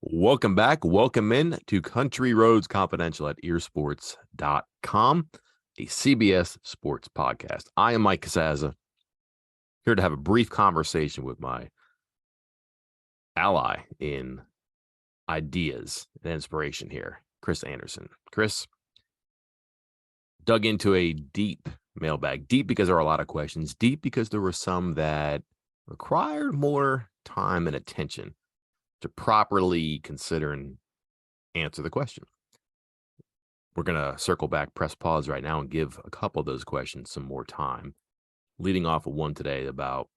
Welcome back. Welcome in to Country Roads Confidential at earsports.com, a CBS sports podcast. I am Mike Casazza, here to have a brief conversation with my ally in ideas and inspiration here, Chris Anderson. Chris dug into a deep mailbag, deep because there are a lot of questions, deep because there were some that required more time and attention to properly consider and answer the question. We're going to circle back, press pause right now, and give a couple of those questions some more time. Leading off with one today about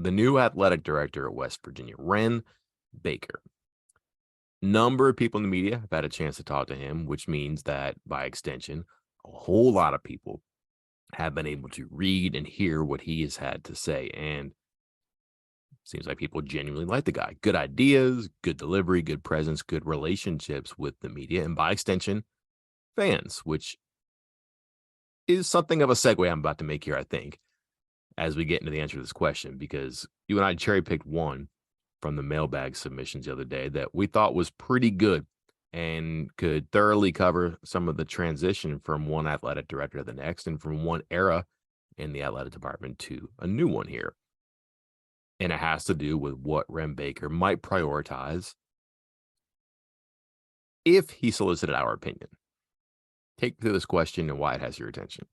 the new athletic director at West Virginia, Wren Baker. Number of people in the media have had a chance to talk to him, which means that by extension, a whole lot of people have been able to read and hear what he has had to say. And seems like people genuinely like the guy. Good ideas, good delivery, good presence, good relationships with the media, and by extension, fans, which is something of a segue I'm about to make here, I think, as we get into the answer to this question, because you and I cherry-picked one from the mailbag submissions the other day that we thought was pretty good and could thoroughly cover some of the transition from one athletic director to the next and from one era in the athletic department to a new one here. And it has to do with what Wren Baker might prioritize if he solicited our opinion. Take through this question and why it has your attention.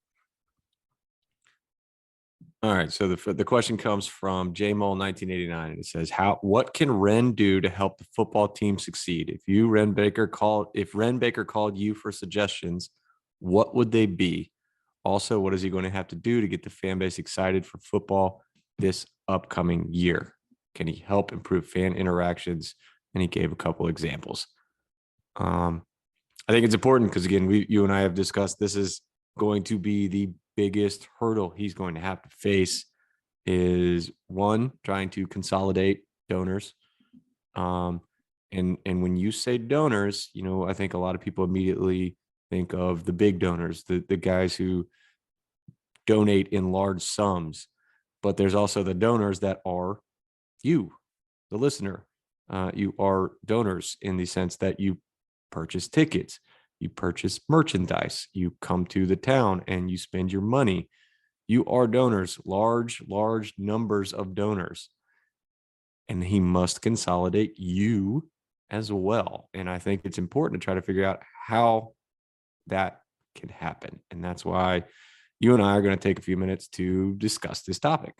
All right. So the question comes from JMOL 1989, and it says, what can Wren do to help the football team succeed? If Wren Baker called you for suggestions, what would they be? Also, what is he going to have to do to get the fan base excited for football this upcoming year? Can he help improve fan interactions? And he gave a couple examples. I think it's important because, again, you and I have discussed this is going to be the biggest hurdle he's going to have to face is one, trying to consolidate donors. And when you say donors, I think a lot of people immediately think of the big donors, the guys who donate in large sums. But there's also the donors that are you, the listener. You are donors in the sense that you purchase tickets, you purchase merchandise, you come to the town and you spend your money. You are donors, large numbers of donors. And he must consolidate you as well. And I think it's important to try to figure out how that can happen. And that's why you and I are going to take a few minutes to discuss this topic.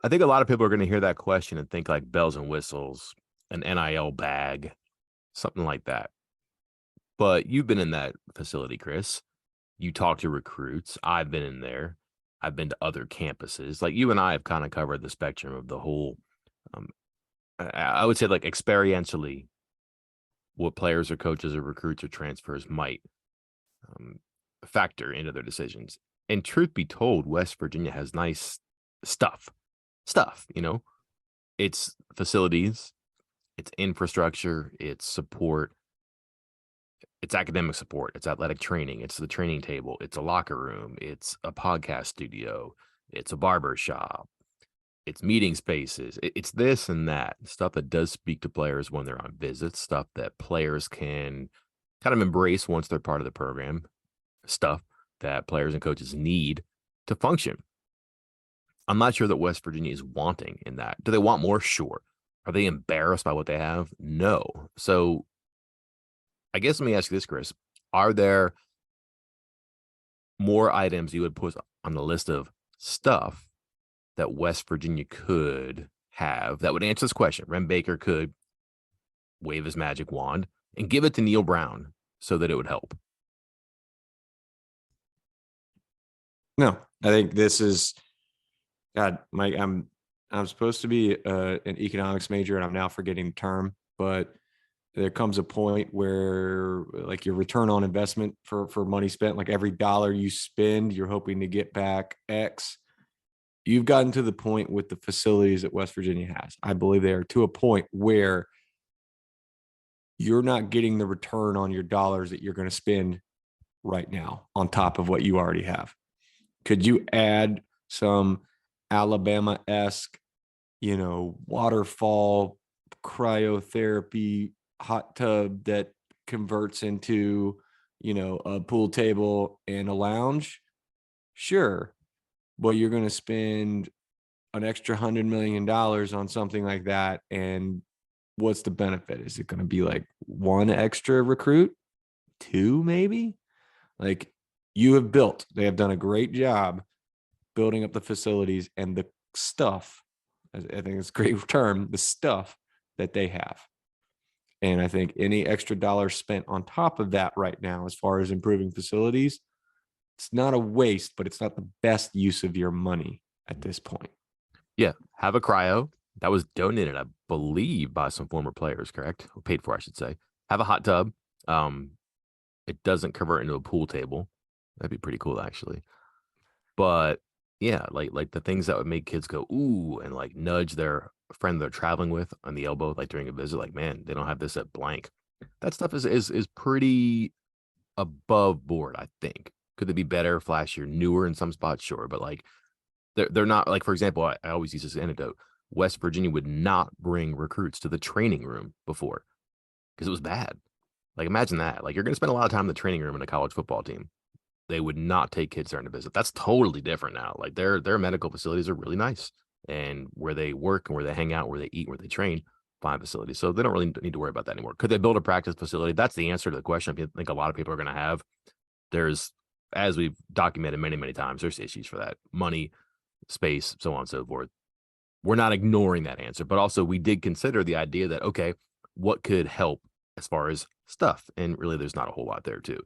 I think a lot of people are going to hear that question and think like bells and whistles, an NIL bag, something like that. But you've been in that facility, Chris. You talk to recruits. I've been in there. I've been to other campuses. Like you and I have kind of covered the spectrum of the whole, I would say like experientially, what players or coaches or recruits or transfers might factor into their decisions. And truth be told, West Virginia has nice stuff, it's facilities, it's infrastructure, it's support, it's academic support, it's athletic training, it's the training table, it's a locker room, it's a podcast studio, it's a barber shop, it's meeting spaces, it's this and that stuff that does speak to players when they're on visits, stuff that players can kind of embrace once they're part of the program, stuff that players and coaches need to function. I'm not sure that West Virginia is wanting in that. Do they want more? Sure. Are they embarrassed by what they have? No. So I guess let me ask you this, Chris. Are there more items you would put on the list of stuff that West Virginia could have that would answer this question? Wren Baker could wave his magic wand and give it to Neil Brown so that it would help. No, I think this is, God, Mike, I'm supposed to be an economics major, and I'm now forgetting the term, but there comes a point where like your return on investment for money spent, like every dollar you spend, you're hoping to get back X. You've gotten to the point with the facilities that West Virginia has. I believe they are to a point where you're not getting the return on your dollars that you're going to spend right now on top of what you already have. Could you add some Alabama-esque, waterfall cryotherapy hot tub that converts into, a pool table and a lounge, sure, but you're going to spend an extra $100 million on something like that. And what's the benefit? Is it going to be like one extra recruit, two, maybe? Like, they have done a great job building up the facilities and the stuff. I think it's a great term, the stuff that they have. And I think any extra dollar spent on top of that right now, as far as improving facilities, it's not a waste, but it's not the best use of your money at this point. Yeah, have a cryo that was donated, I believe, by some former players, correct? Or paid for, I should say. Have a hot tub. Um, it doesn't convert into a pool table. That'd be pretty cool, actually. But yeah, like the things that would make kids go ooh and like nudge their friend they're traveling with on the elbow, like during a visit, like man, they don't have this at blank. That stuff is pretty above board, I think. Could they be better, flashier, newer in some spots? Sure, but like they're not like, for example, I always use this anecdote. West Virginia would not bring recruits to the training room before because it was bad. Like imagine that. Like you're gonna spend a lot of time in the training room in a college football team. They would not take kids there to visit. That's totally different now. Like their medical facilities are really nice, and where they work and where they hang out, where they eat, where they train, fine facilities. So they don't really need to worry about that anymore. Could they build a practice facility? That's the answer to the question I think a lot of people are going to have. There's, as we've documented many, many times, there's issues for that. Money, space, so on and so forth. We're not ignoring that answer, but also we did consider the idea that, okay, what could help as far as stuff? And really, there's not a whole lot there, too.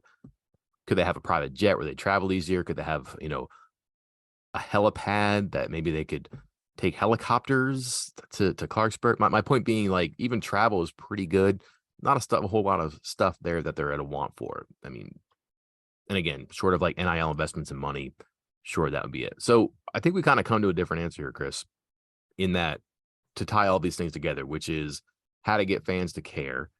Could they have a private jet where they travel easier? Could they have, a helipad that maybe they could take helicopters to Clarksburg? My point being, like, even travel is pretty good. Not a whole lot of stuff there that they're at a want for. I mean, and again, short of like NIL investments and money, sure, that would be it. So I think we kind of come to a different answer here, Chris, in that to tie all these things together, which is how to get fans to care.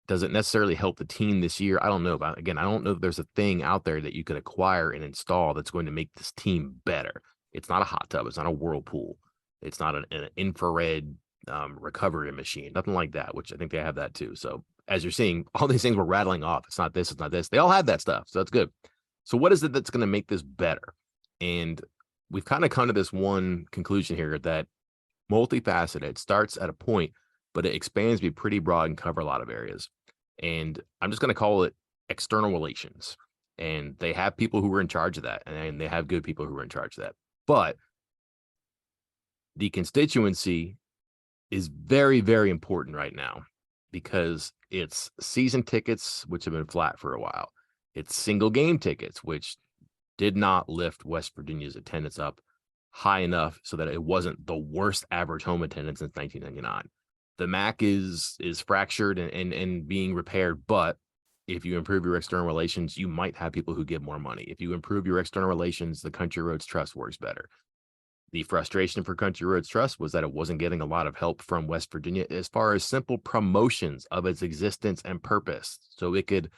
Does it necessarily help the team this year? I don't know. But again, I don't know if there's a thing out there that you could acquire and install that's going to make this team better. It's not a hot tub. It's not a whirlpool. It's not an infrared recovery machine. Nothing like that, which I think they have that too. So as you're seeing, all these things we're rattling off. It's not this. It's not this. They all have that stuff. So that's good. So what is it that's going to make this better? And we've kind of come to this one conclusion here that multifaceted. It starts at a point, but it expands to be pretty broad and cover a lot of areas. And I'm just going to call it external relations. And they have people who are in charge of that, and they have good people who are in charge of that. But the constituency is very, very important right now because it's season tickets, which have been flat for a while. It's single game tickets, which did not lift West Virginia's attendance up high enough so that it wasn't the worst average home attendance since 1999. The MAC is fractured and being repaired, but if you improve your external relations, you might have people who give more money. If you improve your external relations, the Country Roads Trust works better. The frustration for Country Roads Trust was that it wasn't getting a lot of help from West Virginia as far as simple promotions of its existence and purpose, so it could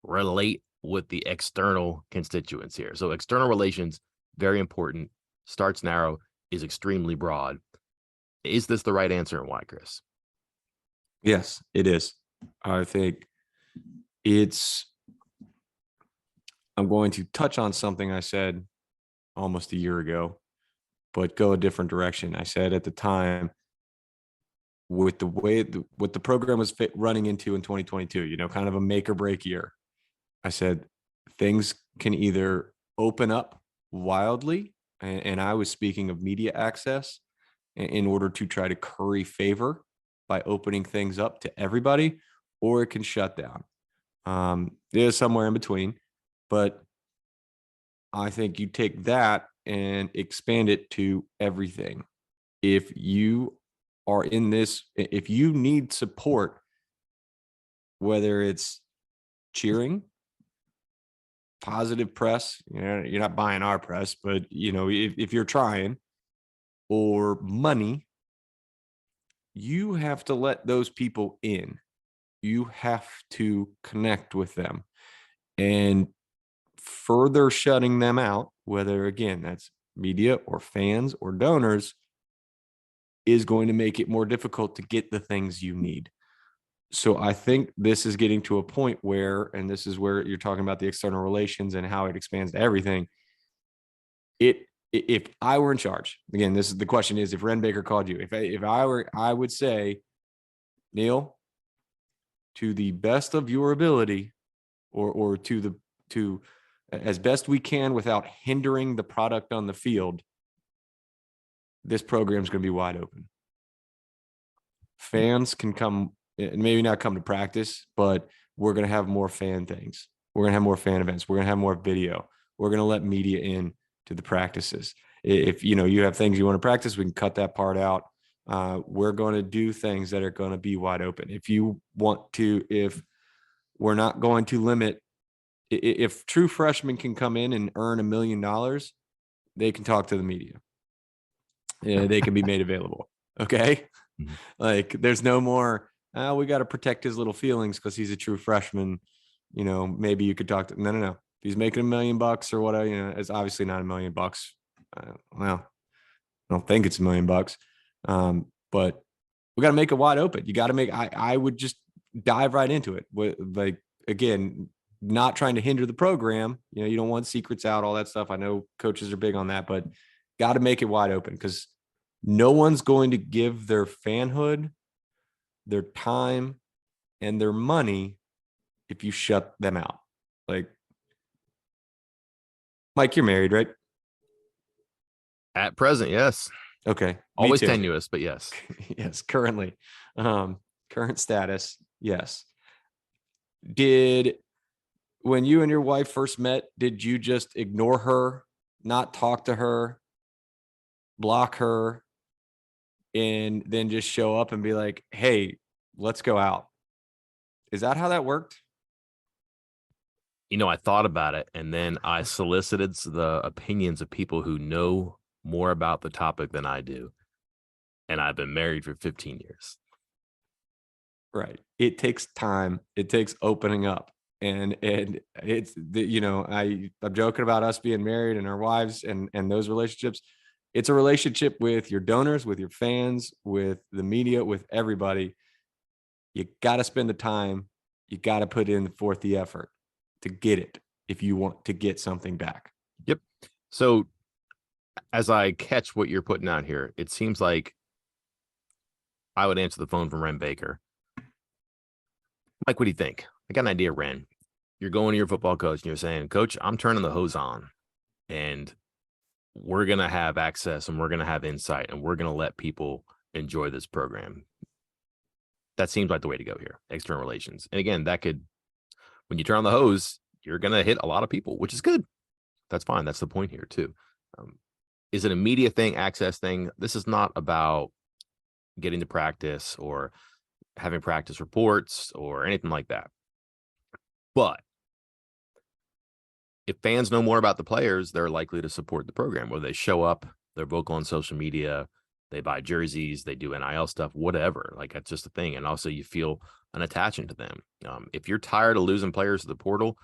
relate with the external constituents here. So external relations, very important. Starts narrow, is extremely broad. Is this the right answer and why, Chris? Yes, it is. I think I'm going to touch on something I said almost a year ago, but go a different direction. I said at the time, with the way what the program was running into in 2022, kind of a make or break year, I said things can either open up wildly, and I was speaking of media access in order to try to curry favor by opening things up to everybody, or it can shut down. There's somewhere in between, but I think you take that and expand it to everything. If you are in this, if you need support, whether it's cheering, positive press, you're not buying our press, but if you're trying, or money, you have to let those people in. You have to connect with them. And further shutting them out, whether again that's media or fans or donors, is going to make it more difficult to get the things you need. So I think this is getting to a point where, and this is where you're talking about the external relations and how it expands to everything. If I were in charge, again, this is the question is, if Wren Baker called you, if I were, I would say, Neil, to the best of your ability, or to as best we can without hindering the product on the field, this program is going to be wide open. Fans can come, and maybe not come to practice, but we're going to have more fan things. We're going to have more fan events. We're going to have more video. We're going to let media in to the practices. If you have things you want to practice, we can cut that part out. We're going to do things that are going to be wide open. If we're not going to limit, if true freshmen can come in and earn $1 million, they can talk to the media. Yeah, they can be made available. Okay. Mhm. Like, there's no more, we got to protect his little feelings because he's a true freshman. Maybe you could talk to, no. If he's making $1 million or whatever, it's obviously not $1 million. Well, I don't think it's $1 million. But we got to make it wide open. You got to I would just dive right into it with, like, again, not trying to hinder the program. You don't want secrets out, all that stuff. I know coaches are big on that, but got to make it wide open, because no one's going to give their fanhood, their time, and their money if you shut them out. Like, Mike, you're married, right? At present, yes. Okay. Always tenuous, but yes. Yes, currently. Current status, yes. When you and your wife first met, did you just ignore her, not talk to her, block her, and then just show up and be like, hey, let's go out? Is that how that worked? I thought about it, and then I solicited the opinions of people who know more about the topic than I do. And I've been married for 15 years. Right. It takes time. It takes opening up. And it's I'm joking about us being married and our wives and those relationships. It's a relationship with your donors, with your fans, with the media, with everybody. You got to spend the time. You got to put in forth the effort to get it if you want to get something back. Yep. So as I catch what you're putting out here, it seems like I would answer the phone from Wren Baker. Mike, what do you think? I got an idea, Wren. You're going to your football coach and you're saying, Coach, I'm turning the hose on, and we're going to have access and we're going to have insight and we're going to let people enjoy this program. That seems like the way to go here, external relations. And again, when you turn on the hose, you're going to hit a lot of people, which is good. That's fine. That's the point here too. Is it a media thing, access thing? This is not about getting to practice or having practice reports or anything like that. But if fans know more about the players, they're likely to support the program, whether they show up, they're vocal on social media, they buy jerseys, they do NIL stuff, whatever. Like, that's just a thing. And also you feel an attachment to them. If you're tired of losing players to the portal,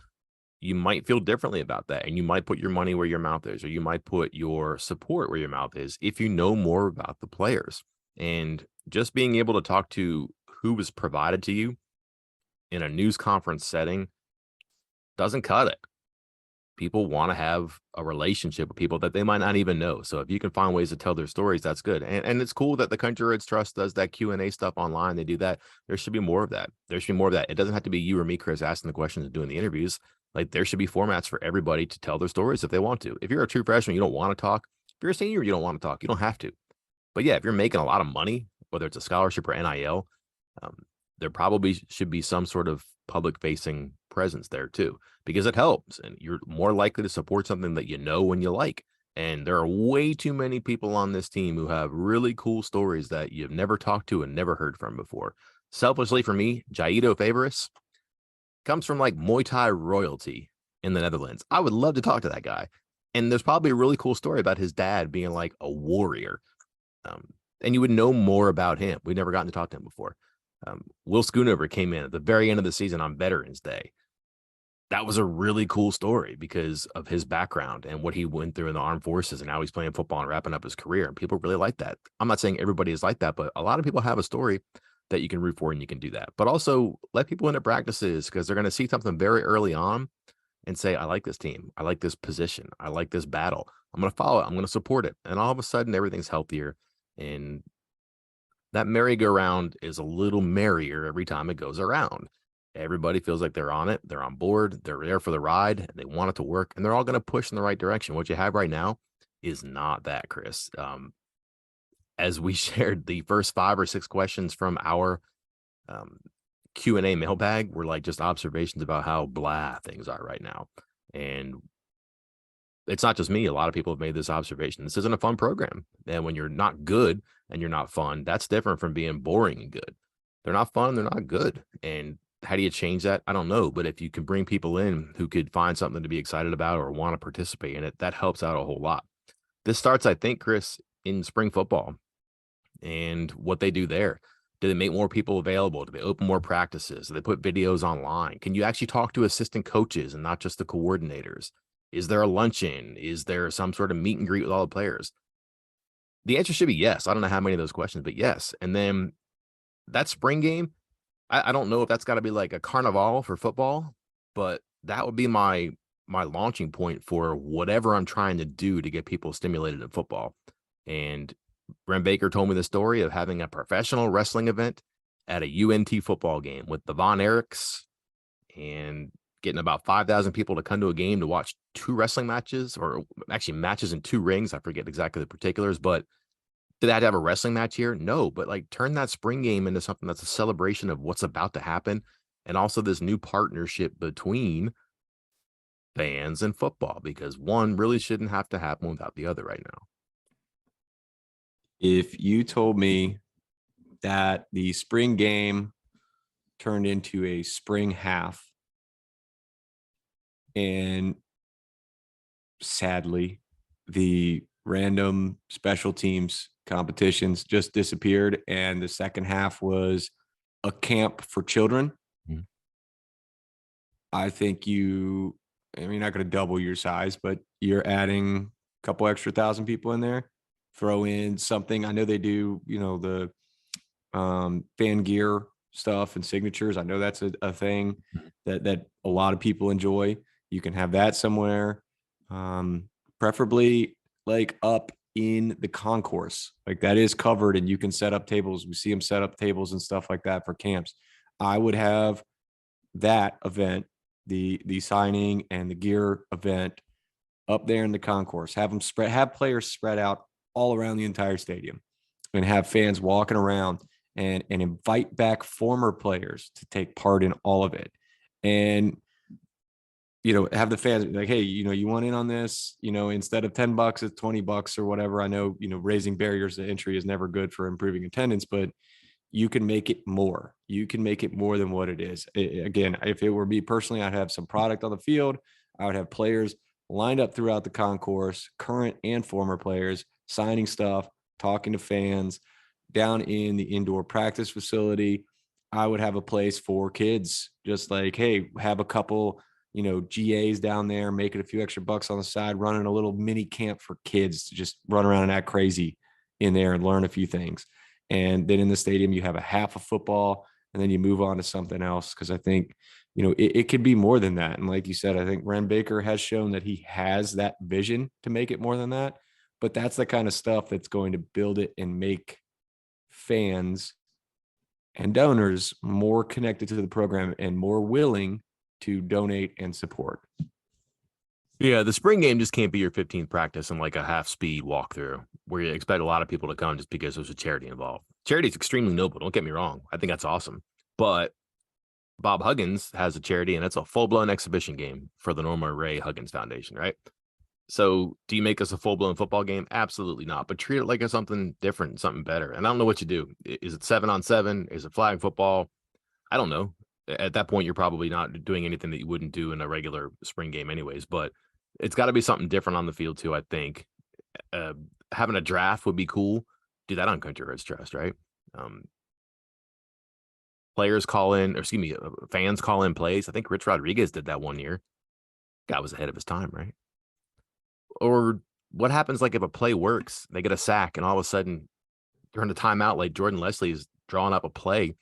you might feel differently about that. And you might put your money where your mouth is, or you might put your support where your mouth is if you know more about the players. And just being able to talk to who was provided to you in a news conference setting doesn't cut it. People want to have a relationship with people that they might not even know. So if you can find ways to tell their stories, that's good. And it's cool that the Country Roads Trust does that Q&A stuff online. They do that. There should be more of that. There should be more of that. It doesn't have to be you or me, Chris, asking the questions and doing the interviews. Like, there should be formats for everybody to tell their stories if they want to. If you're a true freshman, you don't want to talk. If you're a senior, you don't want to talk. You don't have to. But yeah, if you're making a lot of money, whether it's a scholarship or NIL, there probably should be some sort of public-facing presence there too, because it helps, and you're more likely to support something that you know and you like. And there are way too many people on this team who have really cool stories that you've never talked to and never heard from before. Selfishly for me, Jaido Favoris comes from like Muay Thai royalty in the Netherlands. I would love to talk to that guy. And there's probably a really cool story about his dad being like a warrior. And you would know more about him. We've never gotten to talk to him before. Will Schoonover came in at the very end of the season on Veterans Day. that was a really cool story because of his background and what he went through in the armed forces. And now he's playing football and wrapping up his career. And people really like that. I'm not saying everybody is like that, but a lot of people have a story that you can root for and you can do that. But also let people into practices because they're going to see something very early on and say, I like this team. I like this position. I like this battle. I'm going to follow it. I'm going to support it. And all of a sudden, everything's healthier. And that merry-go-round is a little merrier every time it goes around. Everybody feels like they're on it. They're on board. They're there for the ride. And they want it to work. And they're all going to push in the right direction. What you have right now is not that, Chris. As we shared the first 5 or 6 questions from our um, Q&A mailbag were like just observations about how blah things are right now. And it's not just me. A lot of people have made this observation. This isn't a fun program. And when you're not good and you're not fun, that's different from being boring and good. They're not fun. They're not good. And how do you change that? I don't know. But if you can bring people in who could find something to be excited about or want to participate in it, that helps out a whole lot. This starts, I think, Chris, in spring football and what they do there. Do they make more people available? Do they open more practices? Do they put videos online? Can you actually talk to assistant coaches and not just the coordinators? Is there a luncheon? Is there some sort of meet and greet with all the players? The answer should be yes. I don't know how many of those questions, but yes. And then that spring game, I don't know if that's got to be like a carnival for football, but that would be my launching point for whatever I'm trying to do to get people stimulated in football. And Wren Baker told me the story of having a professional wrestling event at a UNT football game with the Von Erichs and getting about 5,000 people to come to a game to watch 2 wrestling matches, or actually matches in 2 rings. I forget exactly the particulars, but did that have a wrestling match here? No, but like turn that spring game into something that's a celebration of what's about to happen. And also this new partnership between fans and football, because one really shouldn't have to happen without the other right now. If you told me that the spring game turned into a spring half and sadly the random special teams competitions just disappeared and the second half was a camp for children, Mhm. I think you, I mean, you're not going to double your size, but you're adding a couple extra thousand people in there. Throw in something. I know they do, the fan gear stuff and signatures. I know that's a thing Mhm. that a lot of people enjoy. You can have that somewhere, preferably like up in the concourse. Like that is covered, and you can set up tables. We see them set up tables and stuff like that for camps. I would have that event, the signing and the gear event, up there in the concourse. Have players spread out all around the entire stadium, and have fans walking around and invite back former players to take part in all of it. And have the fans like, hey, you want in on this, instead of $10, it's $20 or whatever. I know, raising barriers to entry is never good for improving attendance, but you can make it more. You can make it more than what it is. Again, if it were me personally, I'd have some product on the field. I would have players lined up throughout the concourse, current and former players, signing stuff, talking to fans. Down in the indoor practice facility, I would have a place for kids, just like, hey, have a couple, GAs down there, making a few extra bucks on the side, running a little mini camp for kids to just run around and act crazy in there and learn a few things. And then in the stadium, you have a half of football, and then you move on to something else. Cause I think, it could be more than that. And like you said, I think Wren Baker has shown that he has that vision to make it more than that. But that's the kind of stuff that's going to build it and make fans and donors more connected to the program and more willing to donate and support. Yeah, the spring game just can't be your 15th practice and like a half speed walkthrough where you expect a lot of people to come just because there's a charity involved. Charity is extremely noble. Don't get me wrong. I think that's awesome. But Bob Huggins has a charity and it's a full blown exhibition game for the Norma Ray Huggins Foundation, right? So do you make this a full blown football game? Absolutely not. But treat it like it's something different, something better. And I don't know what you do. Is it 7-on-7? Is it flag football? I don't know. At that point, you're probably not doing anything that you wouldn't do in a regular spring game, anyways. But it's got to be something different on the field too. I think uh, having a draft would be cool. Do that on Country Roads Trust, right? Um, players call in, or excuse me, fans call in plays. I think Rich Rodriguez did that one year. Guy was ahead of his time, right? Or what happens like if a play works, they get a sack, and all of a sudden during the timeout, like Jordan Leslie is drawing up a play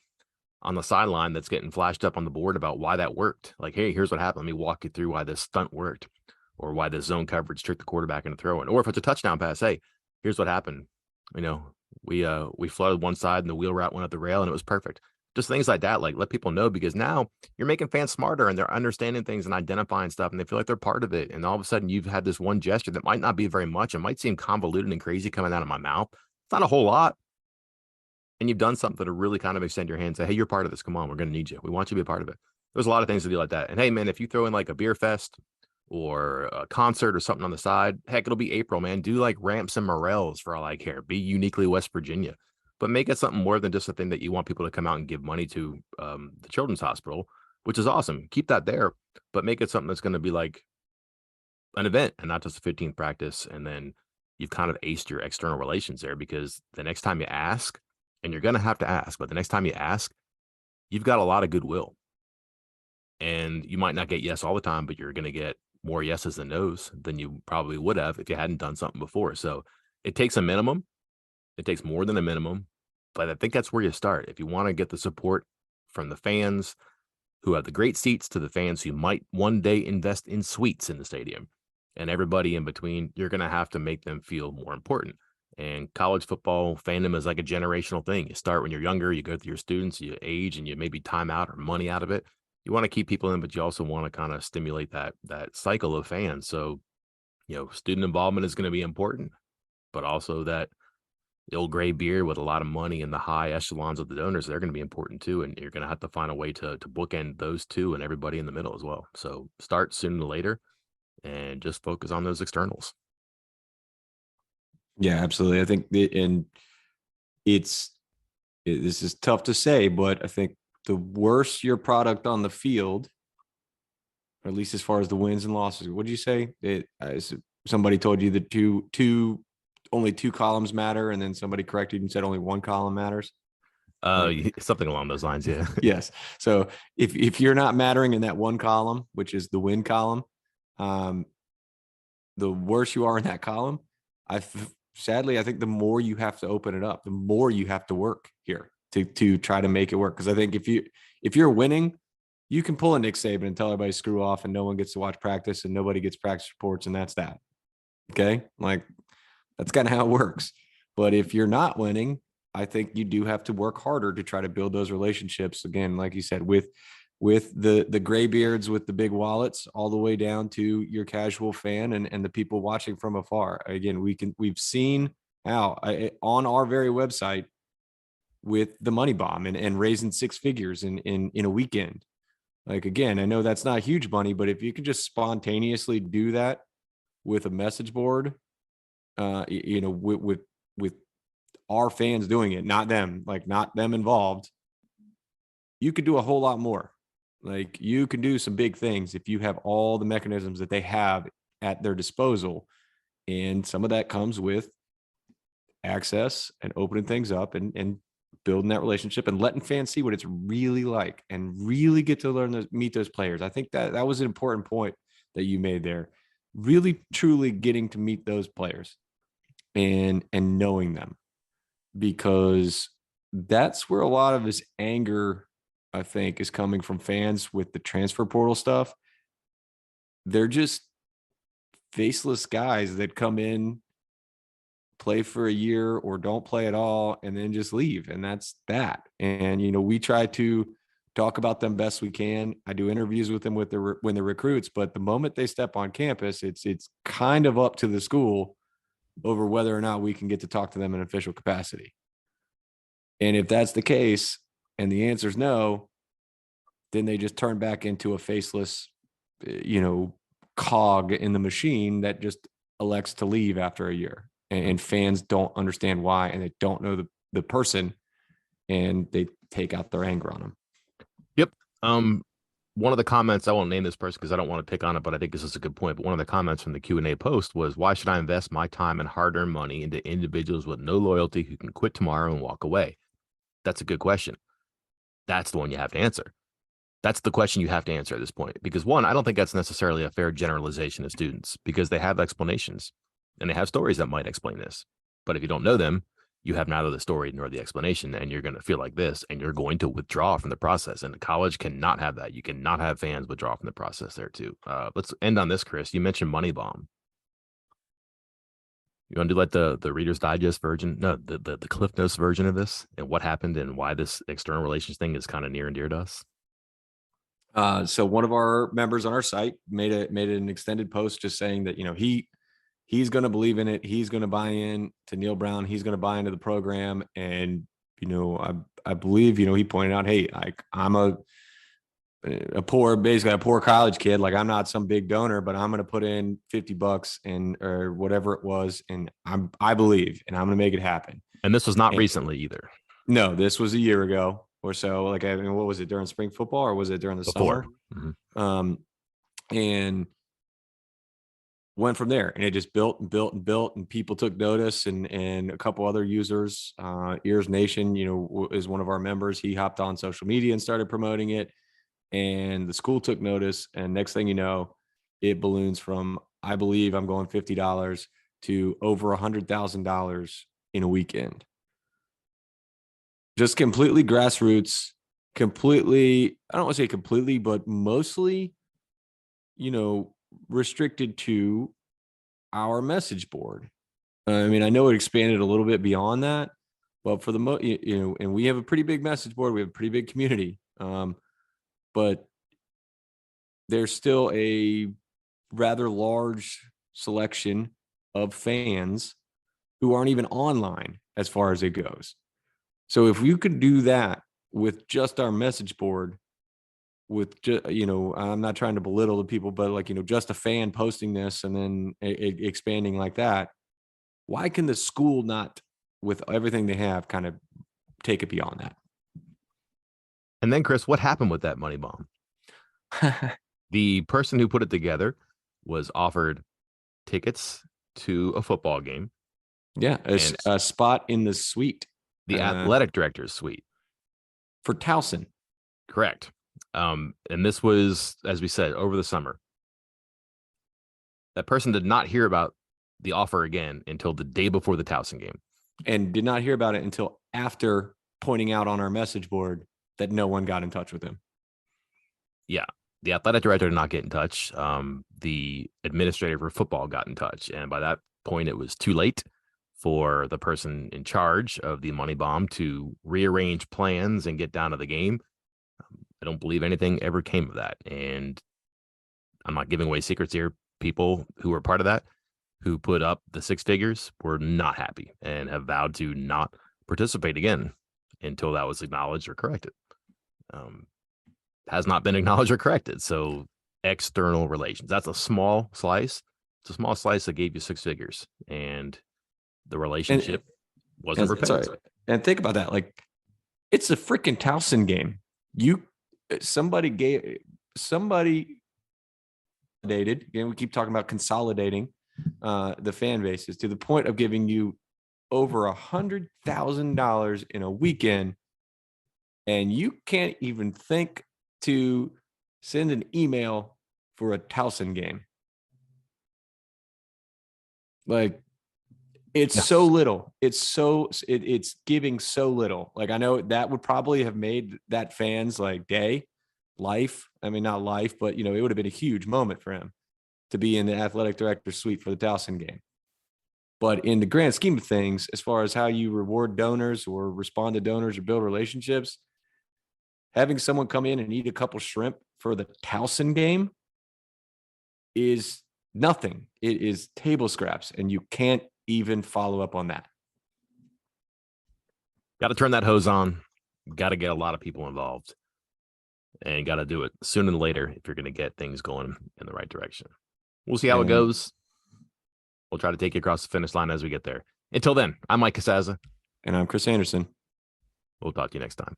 on the sideline that's getting flashed up on the board about why that worked. Like, hey, here's what happened. Let me walk you through why this stunt worked, or why this zone coverage tricked the quarterback into throwing. Or if it's a touchdown pass, hey, here's what happened. You know, we flooded one side and the wheel route went up the rail and it was perfect. Just things like that, like let people know, because now you're making fans smarter and they're understanding things and identifying stuff and they feel like they're part of it. And all of a sudden you've had this one gesture that might not be very much. It might seem convoluted and crazy coming out of my mouth. It's not a whole lot, and you've done something to really kind of extend your hand and say, hey, you're part of this. Come on, we're going to need you. We want you to be a part of it. There's a lot of things to do like that. And hey, man, if you throw in like a beer fest or a concert or something on the side, heck, it'll be April, man. Do like ramps and morels for all I care. Be uniquely West Virginia, but make it something more than just a thing that you want people to come out and give money to the Children's Hospital, which is awesome. Keep that there, but make it something that's going to be like an event and not just a 15th practice. And then you've kind of aced your external relations there, because the next time you ask, and you're going to have to ask, but the next time you ask, you've got a lot of goodwill. And you might not get yes all the time, but you're going to get more yeses than nos than you probably would have if you hadn't done something before. So it takes a minimum. It takes more than a minimum, but I think that's where you start. If you want to get the support from the fans who have the great seats to the fans who might one day invest in suites in the stadium and everybody in between, you're going to have to make them feel more important. And college football fandom is like a generational thing. You start when you're younger, you go through your students, you age, and you maybe time out or money out of it. You want to keep people in, but you also want to kind of stimulate that cycle of fans. So, student involvement is going to be important, but also that the old gray beard with a lot of money and the high echelons of the donors, they're going to be important too. And you're going to have to find a way to bookend those two and everybody in the middle as well. So start sooner than later and just focus on those externals. Yeah, absolutely. I think this is tough to say, but I think the worse your product on the field, or at least as far as the wins and losses, what did you say? Somebody told you that only two columns matter, and then somebody corrected and said only one column matters. Something along those lines. Yeah. Yes. So if you're not mattering in that one column, which is the win column, the worse you are in that column, sadly, I think the more you have to open it up, the more you have to work here to try to make it work. Because I think if you're winning, you can pull a Nick Saban and tell everybody screw off, and no one gets to watch practice, and nobody gets practice reports, and that's that. Okay, like that's kind of how it works. But if you're not winning, I think you do have to work harder to try to build those relationships. Again, like you said, with the graybeards with the big wallets, all the way down to your casual fan and the people watching from afar. Again, we've seen how on our very website with the money bomb and raising six figures in a weekend. Like, again, I know that's not huge money, but if you can just spontaneously do that with a message board, with our fans doing it, not them involved, you could do a whole lot more. Like, you can do some big things if you have all the mechanisms that they have at their disposal. And some of that comes with access and opening things up and building that relationship and letting fans see what it's really like and really get to meet those players. I think that was an important point that you made there. Really, truly getting to meet those players and knowing them, because that's where a lot of this anger, I think, is coming from fans with the transfer portal stuff. They're just faceless guys that come in, play for a year or don't play at all, and then just leave. And that's that. And, we try to talk about them best we can. I do interviews with them when they're recruits, but the moment they step on campus, it's kind of up to the school over whether or not we can get to talk to them in official capacity. And if that's the case, and the answer is no, then they just turn back into a faceless, cog in the machine that just elects to leave after a year. And fans don't understand why, and they don't know the person, and they take out their anger on them. Yep. One of the comments, I won't name this person because I don't want to pick on it, but I think this is a good point. But one of the comments from the Q&A post was, why should I invest my time and hard-earned money into individuals with no loyalty who can quit tomorrow and walk away? That's a good question. That's the one you have to answer. That's the question you have to answer at this point. Because one, I don't think that's necessarily a fair generalization of students because they have explanations and they have stories that might explain this. But if you don't know them, you have neither the story nor the explanation, and you're going to feel like this, and you're going to withdraw from the process. And college cannot have that. You cannot have fans withdraw from the process there too. Let's end on this, Chris. You mentioned Money Bomb. You want to do like the Reader's Digest version? No, the Cliff Notes version of this and what happened and why this external relations thing is kind of near and dear to us. So one of our members on our site made an extended post just saying that, he's going to believe in it. He's going to buy in to Neil Brown. He's going to buy into the program. And, I believe, he pointed out, hey, I'm a poor college kid. Like, I'm not some big donor, but I'm going to put in $50 or whatever it was. And I believe, and I'm going to make it happen. And this was not recently either. No, this was a year ago or so. Like, what was it, during spring football, or was it during the Before. summer? Mm-hmm. And went from there, and it just built and built and built, and people took notice, and a couple other users, Ears Nation, is one of our members. He hopped on social media and started promoting it, and the school took notice. And next thing you know, it balloons from, I believe I'm going $50 to over $100,000 in a weekend. Just completely grassroots, completely, I don't want to say completely, but mostly, restricted to our message board. I mean, I know it expanded a little bit beyond that, but for the and we have a pretty big message board. We have a pretty big community. But there's still a rather large selection of fans who aren't even online as far as it goes. So if you could do that with just our message board, with just, I'm not trying to belittle the people, but just a fan posting this and then expanding like that, why can the school not, with everything they have, kind of take it beyond that? And then, Chris, what happened with that Money Bomb? The person who put it together was offered tickets to a football game. Yeah, a spot in the suite. The athletic director's suite. For Towson. Correct. And this was, as we said, over the summer. That person did not hear about the offer again until the day before the Towson game. And did not hear about it until after pointing out on our message board that no one got in touch with him. Yeah. The athletic director did not get in touch. The administrator for football got in touch. And by that point, it was too late for the person in charge of the Money Bomb to rearrange plans and get down to the game. I don't believe anything ever came of that. And I'm not giving away secrets here. People who were part of that, who put up the six figures, were not happy and have vowed to not participate again until that was acknowledged or corrected. Has not been acknowledged or corrected. So external relations, that's a small slice. It's a small slice that gave you six figures, and the relationship wasn't repaired. And think about that. Like, it's a freaking Towson game. Somebody dated. Again, we keep talking about consolidating the fan bases to the point of giving you over $100,000 in a weekend, and you can't even think to send an email for a Towson game. Like, it's so little. It's giving so little. Like, I know that would probably have made that fan's life. I mean, not life, but it would have been a huge moment for him to be in the athletic director's suite for the Towson game. But in the grand scheme of things, as far as how you reward donors or respond to donors or build relationships, having someone come in and eat a couple shrimp for the Towson game is nothing. It is table scraps, and you can't even follow up on that. Got to turn that hose on. Got to get a lot of people involved, and got to do it sooner than later if you're going to get things going in the right direction. We'll see how it goes. We'll try to take you across the finish line as we get there. Until then, I'm Mike Casaza. And I'm Chris Anderson. We'll talk to you next time.